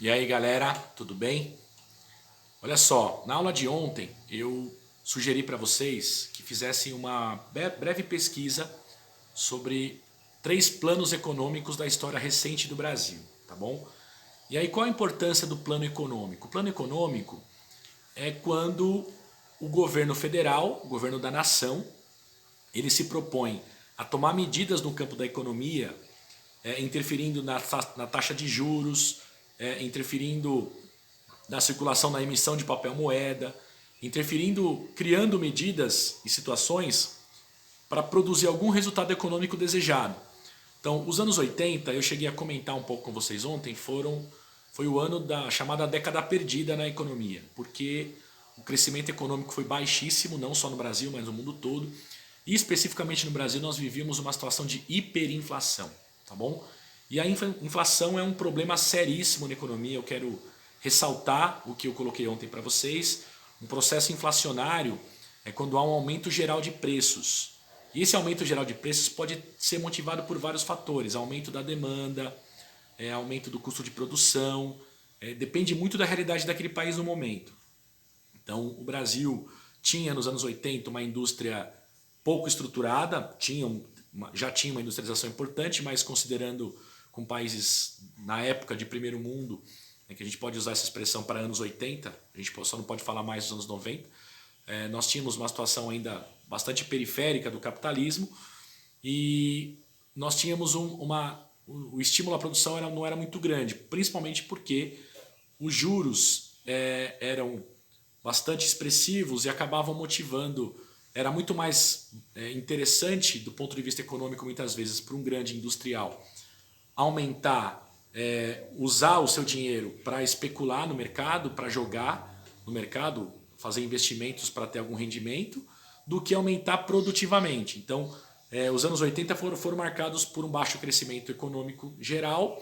E aí galera, tudo bem? Olha só, na aula de ontem eu sugeri para vocês que fizessem uma breve pesquisa sobre 3 planos econômicos da história recente do Brasil, tá bom? E aí qual a importância do plano econômico? O plano econômico é quando o governo federal, o governo da nação, ele se propõe a tomar medidas no campo da economia, interferindo na taxa de juros, interferindo na circulação, na emissão de papel moeda, interferindo, criando medidas e situações para produzir algum resultado econômico desejado. Então, os anos 80, eu cheguei a comentar um pouco com vocês ontem, foi o ano da chamada década perdida na economia, porque o crescimento econômico foi baixíssimo, não só no Brasil, mas no mundo todo. E especificamente no Brasil nós vivíamos uma situação de hiperinflação, tá bom? E a inflação é um problema seríssimo na economia. Eu quero ressaltar o que eu coloquei ontem para vocês. Um processo inflacionário é quando há um aumento geral de preços. E esse aumento geral de preços pode ser motivado por vários fatores. Aumento da demanda, aumento do custo de produção. Depende muito da realidade daquele país no momento. Então o Brasil tinha nos anos 80 uma indústria pouco estruturada, já tinha uma industrialização importante, mas considerando com países na época de primeiro mundo, que a gente pode usar essa expressão para anos 80, a gente só não pode falar mais dos anos 90, nós tínhamos uma situação ainda bastante periférica do capitalismo e nós tínhamos o estímulo à produção não era muito grande, principalmente porque os juros eram bastante expressivos e acabavam motivando. Era muito mais interessante do ponto de vista econômico muitas vezes para um grande industrial aumentar, usar o seu dinheiro para especular no mercado, para jogar no mercado, fazer investimentos para ter algum rendimento, do que aumentar produtivamente. Então, os anos 80 foram marcados por um baixo crescimento econômico geral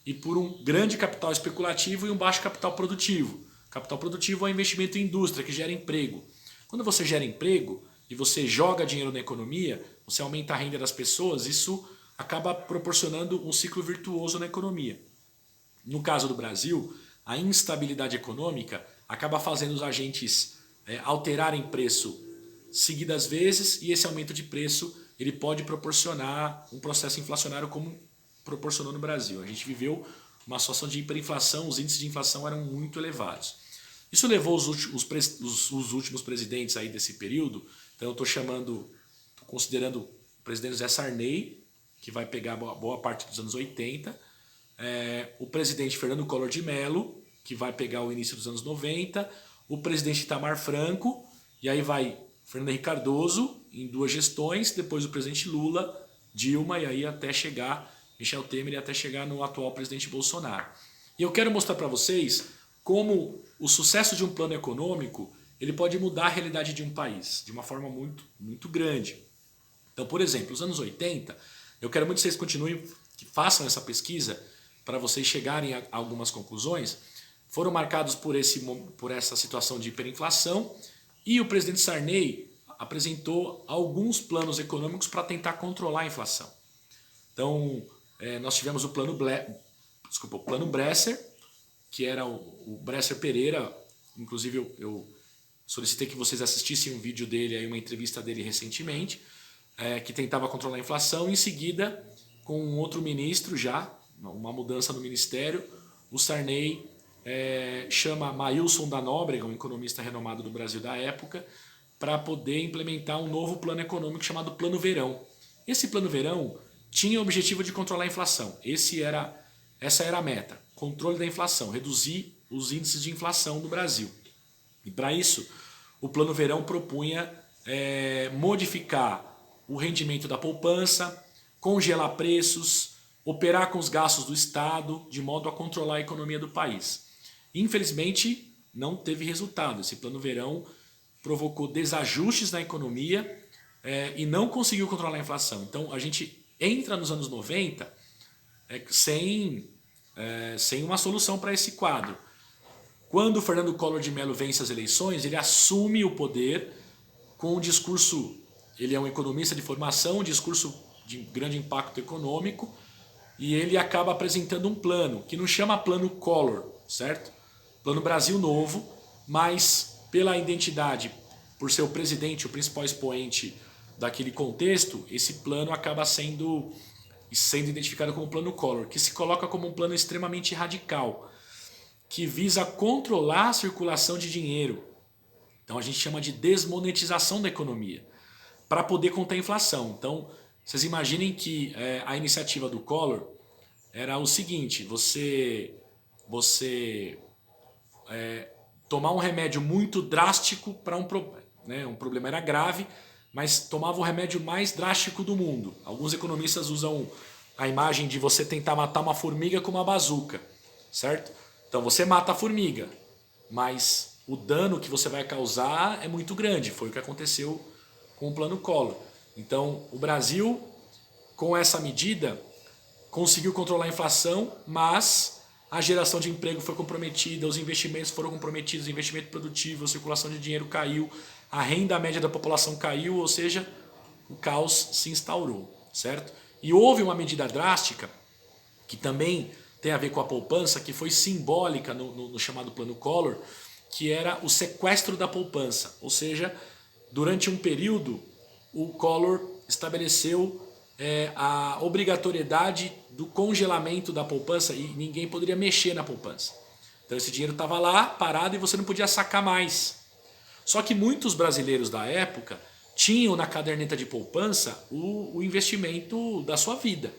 e por um grande capital especulativo e um baixo capital produtivo. Capital produtivo é o investimento em indústria, que gera emprego. Quando você gera emprego e você joga dinheiro na economia, você aumenta a renda das pessoas, isso acaba proporcionando um ciclo virtuoso na economia. No caso do Brasil, a instabilidade econômica acaba fazendo os agentes alterarem preço seguidas vezes, e esse aumento de preço ele pode proporcionar um processo inflacionário como proporcionou no Brasil. A gente viveu uma situação de hiperinflação, os índices de inflação eram muito elevados. Isso levou os últimos presidentes aí desse período, então eu estou considerando o presidente José Sarney, que vai pegar boa parte dos anos 80, o presidente Fernando Collor de Mello, que vai pegar o início dos anos 90, o presidente Itamar Franco, e aí vai Fernando Henrique Cardoso em 2 gestões, depois o presidente Lula, Dilma, e aí até chegar Michel Temer e até chegar no atual presidente Bolsonaro. E eu quero mostrar para vocês como o sucesso de um plano econômico ele pode mudar a realidade de um país de uma forma muito, muito grande. Então, por exemplo, os anos 80, eu quero muito que vocês continuem, que façam essa pesquisa para vocês chegarem a algumas conclusões, foram marcados por essa situação de hiperinflação e o presidente Sarney apresentou alguns planos econômicos para tentar controlar a inflação. Então, nós tivemos o plano Bresser, que era o Bresser Pereira, inclusive eu solicitei que vocês assistissem um vídeo dele, aí uma entrevista dele recentemente, que tentava controlar a inflação. Em seguida, com um outro ministro já, uma mudança no ministério, o Sarney chama Maílson da Nóbrega, um economista renomado do Brasil da época, para poder implementar um novo plano econômico chamado Plano Verão. Esse Plano Verão tinha o objetivo de controlar a inflação. Essa era a meta, controle da inflação, reduzir os índices de inflação do Brasil. E para isso, o Plano Verão propunha modificar o rendimento da poupança, congelar preços, operar com os gastos do Estado, de modo a controlar a economia do país. Infelizmente, não teve resultado. Esse Plano Verão provocou desajustes na economia e não conseguiu controlar a inflação. Então, a gente entra nos anos 90 sem uma solução para esse quadro. Quando o Fernando Collor de Mello vence as eleições, ele assume o poder com um discurso, ele é um economista de formação, um discurso de grande impacto econômico, e ele acaba apresentando um plano, que não chama Plano Collor, certo? Plano Brasil Novo, mas pela identidade, por ser o presidente, o principal expoente daquele contexto, esse plano acaba sendo identificado como Plano Collor, que se coloca como um plano extremamente radical, que visa controlar a circulação de dinheiro. Então a gente chama de desmonetização da economia, para poder conter a inflação. Então vocês imaginem que a iniciativa do Collor era o seguinte: você tomar um remédio muito drástico para um problema. Um problema era grave, mas tomava o remédio mais drástico do mundo. Alguns economistas usam a imagem de você tentar matar uma formiga com uma bazuca, certo? Então você mata a formiga, mas o dano que você vai causar é muito grande. Foi o que aconteceu com o Plano Collor. Então o Brasil, com essa medida, conseguiu controlar a inflação, mas a geração de emprego foi comprometida, os investimentos foram comprometidos, o investimento produtivo, a circulação de dinheiro caiu, a renda média da população caiu, ou seja, o caos se instaurou, certo? E houve uma medida drástica, que também tem a ver com a poupança, que foi simbólica no chamado Plano Collor, que era o sequestro da poupança. Ou seja, durante um período, o Collor estabeleceu a obrigatoriedade do congelamento da poupança e ninguém poderia mexer na poupança. Então esse dinheiro estava lá parado e você não podia sacar mais. Só que muitos brasileiros da época tinham na caderneta de poupança o investimento da sua vida.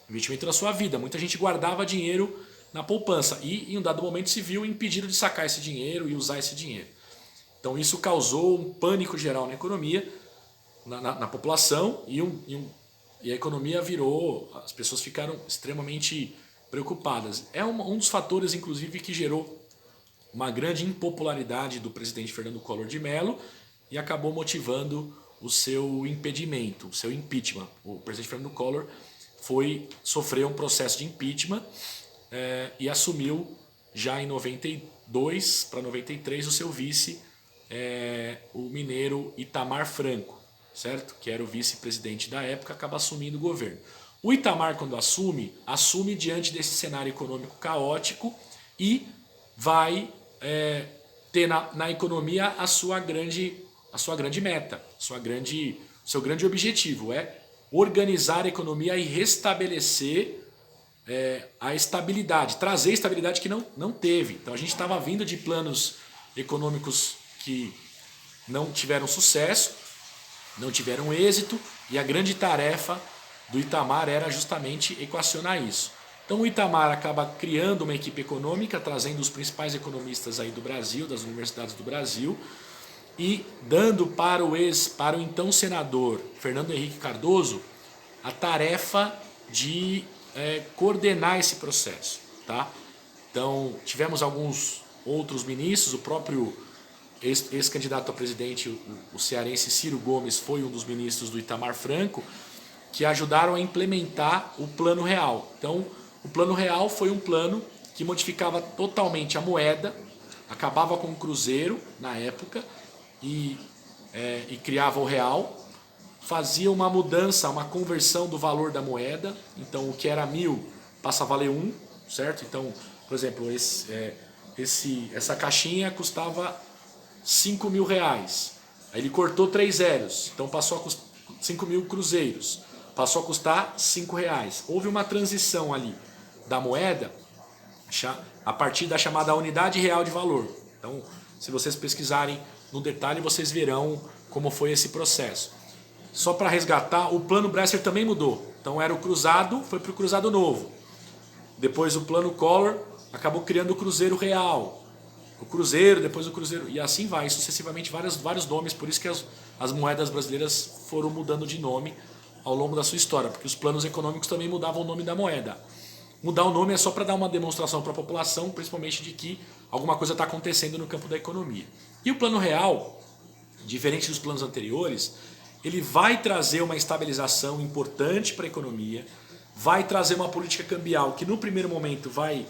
Investimento da sua vida. Muita gente guardava dinheiro na poupança e em um dado momento se viu impedido de sacar esse dinheiro e usar esse dinheiro. Então isso causou um pânico geral na economia, na população e a economia virou, as pessoas ficaram extremamente preocupadas. É um dos fatores, inclusive, que gerou uma grande impopularidade do presidente Fernando Collor de Mello e acabou motivando o seu impedimento, o seu impeachment. O presidente Fernando Collor sofreu um processo de impeachment e assumiu já em 92 para 93 o seu vice, o mineiro Itamar Franco, certo? Que era o vice-presidente da época, acaba assumindo o governo. O Itamar, quando assume diante desse cenário econômico caótico e vai ter na economia a sua grande meta, seu grande objetivo é organizar a economia e restabelecer a estabilidade, trazer a estabilidade que não teve. Então a gente estava vindo de planos econômicos que não tiveram sucesso, não tiveram êxito, e a grande tarefa do Itamar era justamente equacionar isso. Então o Itamar acaba criando uma equipe econômica, trazendo os principais economistas aí do Brasil, das universidades do Brasil, e dando para o então senador Fernando Henrique Cardoso a tarefa de coordenar esse processo, tá? Então tivemos alguns outros ministros, o próprio ex-candidato a presidente, o cearense Ciro Gomes, foi um dos ministros do Itamar Franco, que ajudaram a implementar o Plano Real. Então, o Plano Real foi um plano que modificava totalmente a moeda, acabava com o cruzeiro na época e criava o real, fazia uma mudança, uma conversão do valor da moeda. Então, o que era 1.000 passa a valer 1, certo? Então, por exemplo, essa caixinha custava 5.000 reais. Aí ele cortou 3 zeros, então passou a custar 5.000 cruzeiros, passou a custar 5 reais. Houve uma transição ali da moeda a partir da chamada unidade real de valor. Então, se vocês pesquisarem no detalhe, vocês verão como foi esse processo. Só para resgatar, o plano Bresser também mudou. Então era o cruzado, foi para o cruzado novo. Depois o plano Collor acabou criando o cruzeiro real. O cruzeiro, depois o cruzeiro, e assim vai, sucessivamente vários nomes. Por isso que as moedas brasileiras foram mudando de nome ao longo da sua história, porque os planos econômicos também mudavam o nome da moeda. Mudar o nome é só para dar uma demonstração para a população, principalmente de que alguma coisa está acontecendo no campo da economia. E o plano real, diferente dos planos anteriores, ele vai trazer uma estabilização importante para a economia, vai trazer uma política cambial que no primeiro momento vai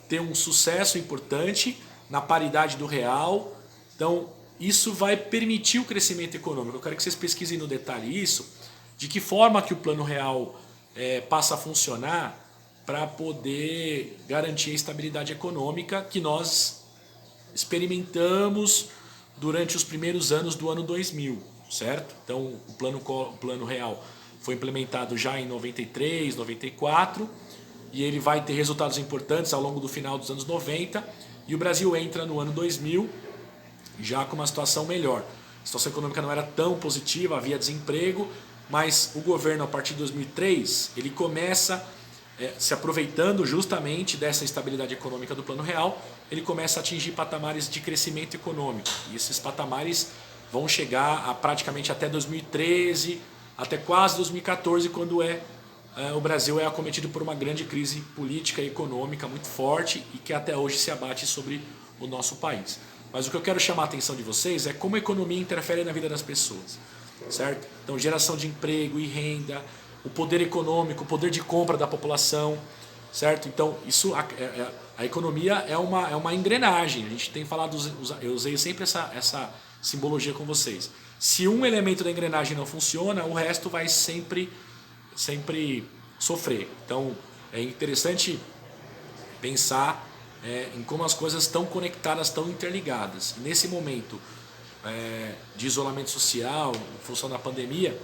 ter um sucesso importante na paridade do real. Então isso vai permitir o crescimento econômico. Eu quero que vocês pesquisem no detalhe isso, de que forma que o plano real passa a funcionar para poder garantir a estabilidade econômica que nós experimentamos durante os primeiros anos do ano 2000, certo? Então o plano real foi implementado já em 93, 94 e ele vai ter resultados importantes ao longo do final dos anos 90 e o Brasil entra no ano 2000 já com uma situação melhor. A situação econômica não era tão positiva, havia desemprego, mas o governo a partir de 2003 ele começa se aproveitando justamente dessa estabilidade econômica do Plano Real, ele começa a atingir patamares de crescimento econômico. E esses patamares vão chegar a praticamente até 2013, até quase 2014, quando o Brasil é acometido por uma grande crise política e econômica muito forte e que até hoje se abate sobre o nosso país. Mas o que eu quero chamar a atenção de vocês é como a economia interfere na vida das pessoas, certo? Então, geração de emprego e renda, o poder econômico, o poder de compra da população, certo? Então, a economia é uma engrenagem. A gente tem falado, eu usei sempre essa simbologia com vocês. Se um elemento da engrenagem não funciona, o resto vai sempre sofrer. Então, é interessante pensar em como as coisas estão conectadas, estão interligadas. E nesse momento de isolamento social, em função da pandemia,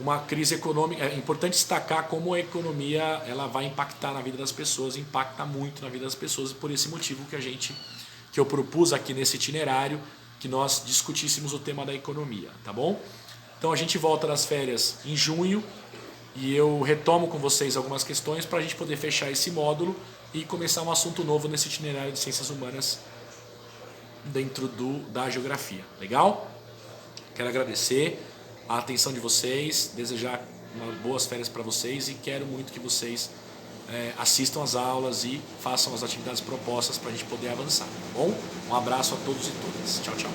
uma crise econômica, é importante destacar como a economia ela vai impactar na vida das pessoas, impacta muito na vida das pessoas, e por esse motivo que eu propus aqui nesse itinerário que nós discutíssemos o tema da economia, tá bom? Então a gente volta das férias em junho e eu retomo com vocês algumas questões para a gente poder fechar esse módulo e começar um assunto novo nesse itinerário de ciências humanas dentro da geografia. Legal? Quero agradecer a atenção de vocês, desejar boas férias para vocês e quero muito que vocês assistam às aulas e façam as atividades propostas para a gente poder avançar, tá bom? Um abraço a todos e todas. Tchau, tchau.